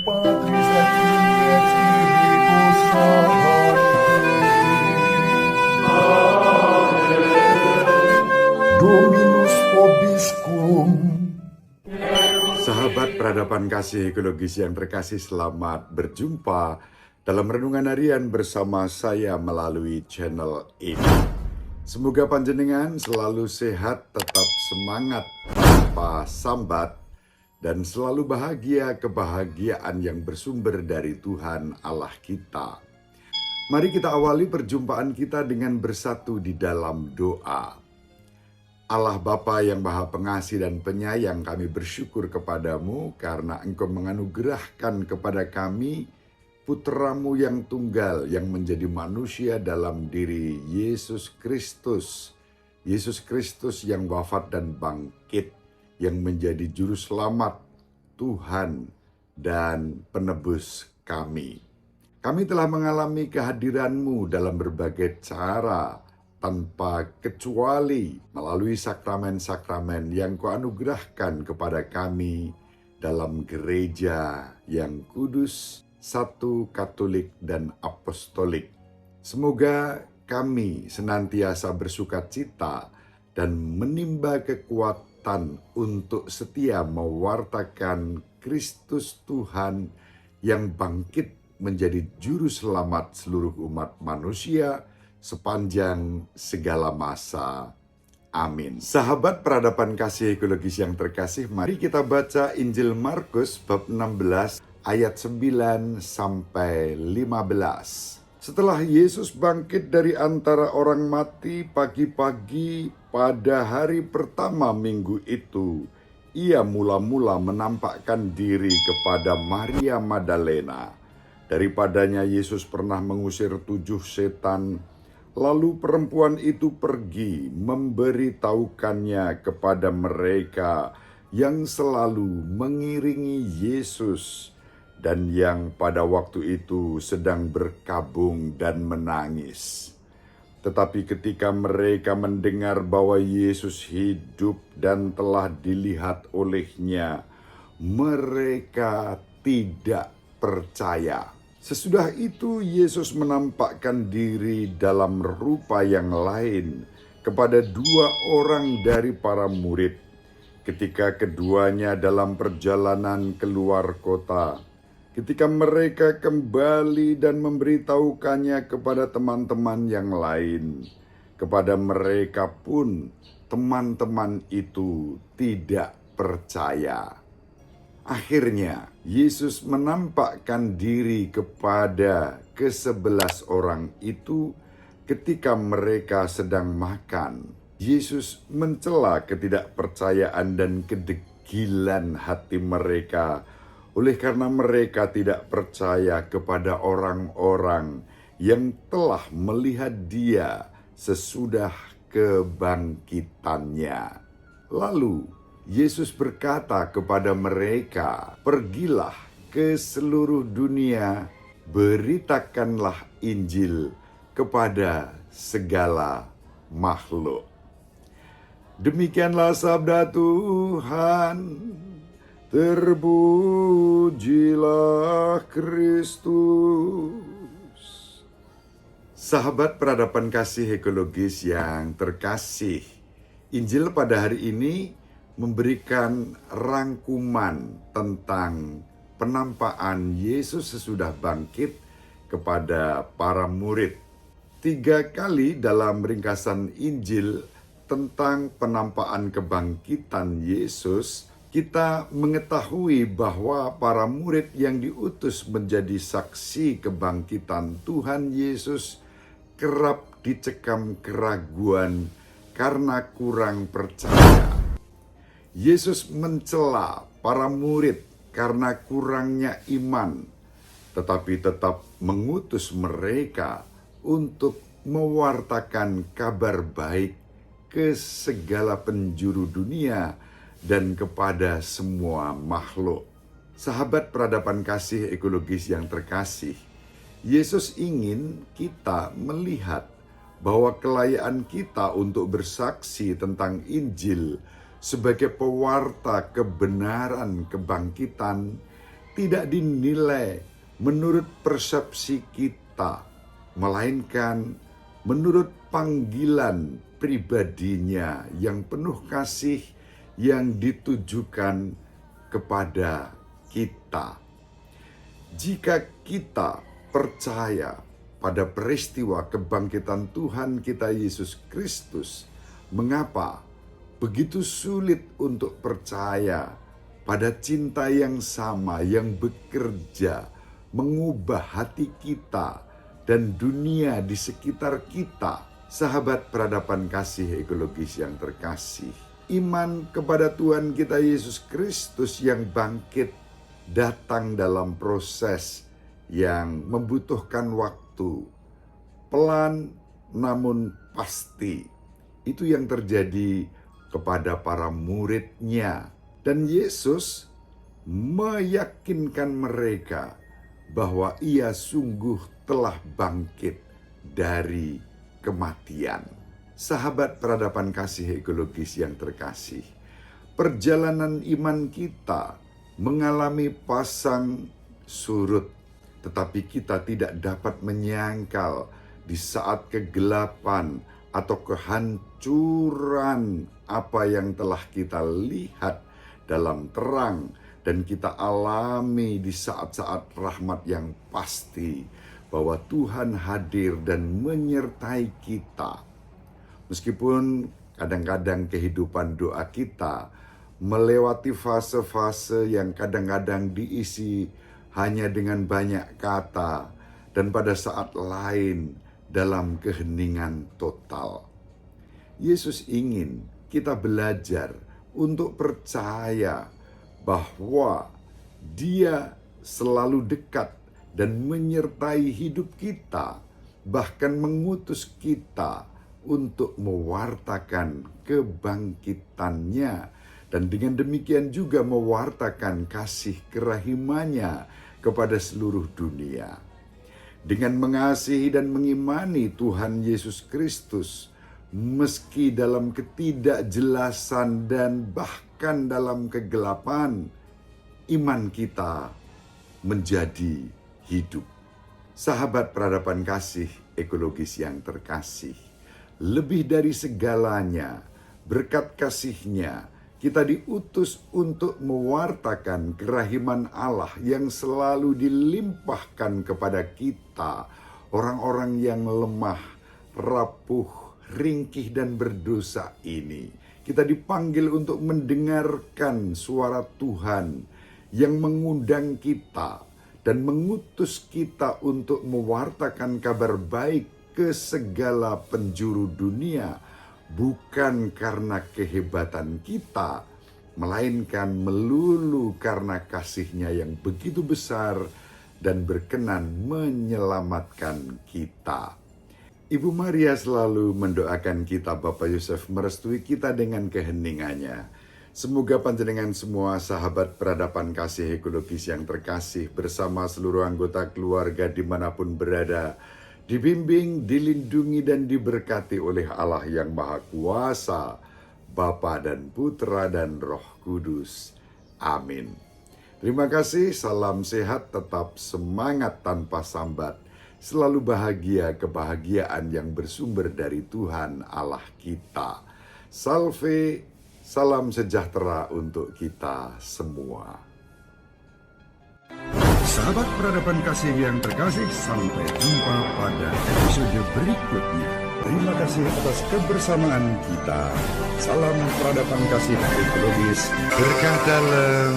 Patris et Filii et Spiritus Sancti. Dominus vobiscum. Sahabat peradaban kasih ekologis yang terkasih, selamat berjumpa dalam renungan harian bersama saya melalui channel ini. Semoga panjenengan selalu sehat, tetap semangat tanpa sambat, dan selalu bahagia kebahagiaan yang bersumber dari Tuhan Allah kita. Mari kita awali perjumpaan kita dengan bersatu di dalam doa. Allah Bapa yang Maha Pengasih dan Penyayang, kami bersyukur kepadamu karena Engkau menganugerahkan kepada kami Putra-Mu yang tunggal yang menjadi manusia dalam diri Yesus Kristus. Yesus Kristus yang wafat dan bangkit, yang menjadi juru selamat, Tuhan dan penebus kami. Kami telah mengalami kehadiran-Mu dalam berbagai cara, tanpa kecuali melalui sakramen-sakramen yang Kau anugerahkan kepada kami dalam gereja yang kudus, satu, Katolik, dan Apostolik. Semoga kami senantiasa bersukacita dan menimba kekuatan untuk setia mewartakan Kristus Tuhan yang bangkit menjadi juru selamat seluruh umat manusia sepanjang segala masa. Amin. Sahabat peradaban kasih ekologis yang terkasih, mari kita baca Injil Markus bab 16 ayat 9 sampai 15. Setelah Yesus bangkit dari antara orang mati pagi-pagi pada hari pertama minggu itu, ia mula-mula menampakkan diri kepada Maria Magdalena. Daripadanya Yesus pernah mengusir 7 setan. Lalu perempuan itu pergi memberitahukannya kepada mereka yang selalu mengiringi Yesus dan yang pada waktu itu sedang berkabung dan menangis. Tetapi ketika mereka mendengar bahwa Yesus hidup dan telah dilihat olehnya, mereka tidak percaya. Sesudah itu Yesus menampakkan diri dalam rupa yang lain kepada 2 orang dari para murid ketika keduanya dalam perjalanan keluar kota. Ketika mereka kembali dan memberitahukannya kepada teman-teman yang lain, kepada mereka pun teman-teman itu tidak percaya. Akhirnya, Yesus menampakkan diri kepada ke-11 orang itu ketika mereka sedang makan. Yesus mencela ketidakpercayaan dan kedegilan hati mereka oleh karena mereka tidak percaya kepada orang-orang yang telah melihat Dia sesudah kebangkitannya. Lalu, Yesus berkata kepada mereka, "Pergilah ke seluruh dunia, beritakanlah Injil kepada segala makhluk." Demikianlah sabda Tuhan. Terpujilah Kristus. Sahabat peradaban kasih ekologis yang terkasih, Injil pada hari ini memberikan rangkuman tentang penampakan Yesus sesudah bangkit kepada para murid. 3 kali dalam ringkasan Injil tentang penampakan kebangkitan Yesus, kita mengetahui bahwa para murid yang diutus menjadi saksi kebangkitan Tuhan Yesus kerap dicekam keraguan karena kurang percaya. Yesus mencela para murid karena kurangnya iman, tetapi tetap mengutus mereka untuk mewartakan kabar baik ke segala penjuru dunia dan kepada semua makhluk. Sahabat peradaban kasih ekologis yang terkasih, Yesus ingin kita melihat bahwa kelayaan kita untuk bersaksi tentang Injil sebagai pewarta kebenaran kebangkitan tidak dinilai menurut persepsi kita, melainkan menurut panggilan pribadinya yang penuh kasih yang ditujukan kepada kita. Jika kita percaya pada peristiwa kebangkitan Tuhan kita Yesus Kristus, mengapa begitu sulit untuk percaya pada cinta yang sama yang bekerja mengubah hati kita dan dunia di sekitar kita? Sahabat peradaban kasih ekologis yang terkasih, iman kepada Tuhan kita Yesus Kristus yang bangkit datang dalam proses yang membutuhkan waktu, pelan namun pasti. Itu yang terjadi kepada para murid-Nya. Dan Yesus meyakinkan mereka bahwa Ia sungguh telah bangkit dari kematian. Sahabat peradaban kasih ekologis yang terkasih, perjalanan iman kita mengalami pasang surut, tetapi kita tidak dapat menyangkal di saat kegelapan atau kehancuran apa yang telah kita lihat dalam terang dan kita alami di saat-saat rahmat yang pasti bahwa Tuhan hadir dan menyertai kita. Meskipun kadang-kadang kehidupan doa kita melewati fase-fase yang kadang-kadang diisi hanya dengan banyak kata dan pada saat lain dalam keheningan total. Yesus ingin kita belajar untuk percaya bahwa Dia selalu dekat dan menyertai hidup kita, bahkan mengutus kita untuk mewartakan kebangkitannya, dan dengan demikian juga mewartakan kasih kerahimannya kepada seluruh dunia. Dengan mengasihi dan mengimani Tuhan Yesus Kristus, meski dalam ketidakjelasan dan bahkan dalam kegelapan, iman kita menjadi hidup. Sahabat peradaban kasih ekologis yang terkasih, lebih dari segalanya, berkat kasih-Nya, kita diutus untuk mewartakan kerahiman Allah yang selalu dilimpahkan kepada kita, orang-orang yang lemah, rapuh, ringkih dan berdosa ini. Kita dipanggil untuk mendengarkan suara Tuhan yang mengundang kita dan mengutus kita untuk mewartakan kabar baik ke segala penjuru dunia, bukan karena kehebatan kita, melainkan melulu karena kasih-Nya yang begitu besar dan berkenan menyelamatkan kita. Ibu Maria selalu mendoakan kita, Bapak Yosef merestui kita dengan keheningannya. Semoga panjenengan semua sahabat peradaban kasih ekologis yang terkasih bersama seluruh anggota keluarga dimanapun berada, dibimbing, dilindungi dan diberkati oleh Allah yang Maha Kuasa, Bapa dan Putra dan Roh Kudus. Amin. Terima kasih, salam sehat, tetap semangat tanpa sambat. Selalu bahagia, kebahagiaan yang bersumber dari Tuhan Allah kita. Salve, salam sejahtera untuk kita semua. Sahabat peradaban kasih yang terkasih, sampai jumpa pada episode berikutnya. Terima kasih atas kebersamaan kita. Salam peradaban kasih ekologis. Berkah dalam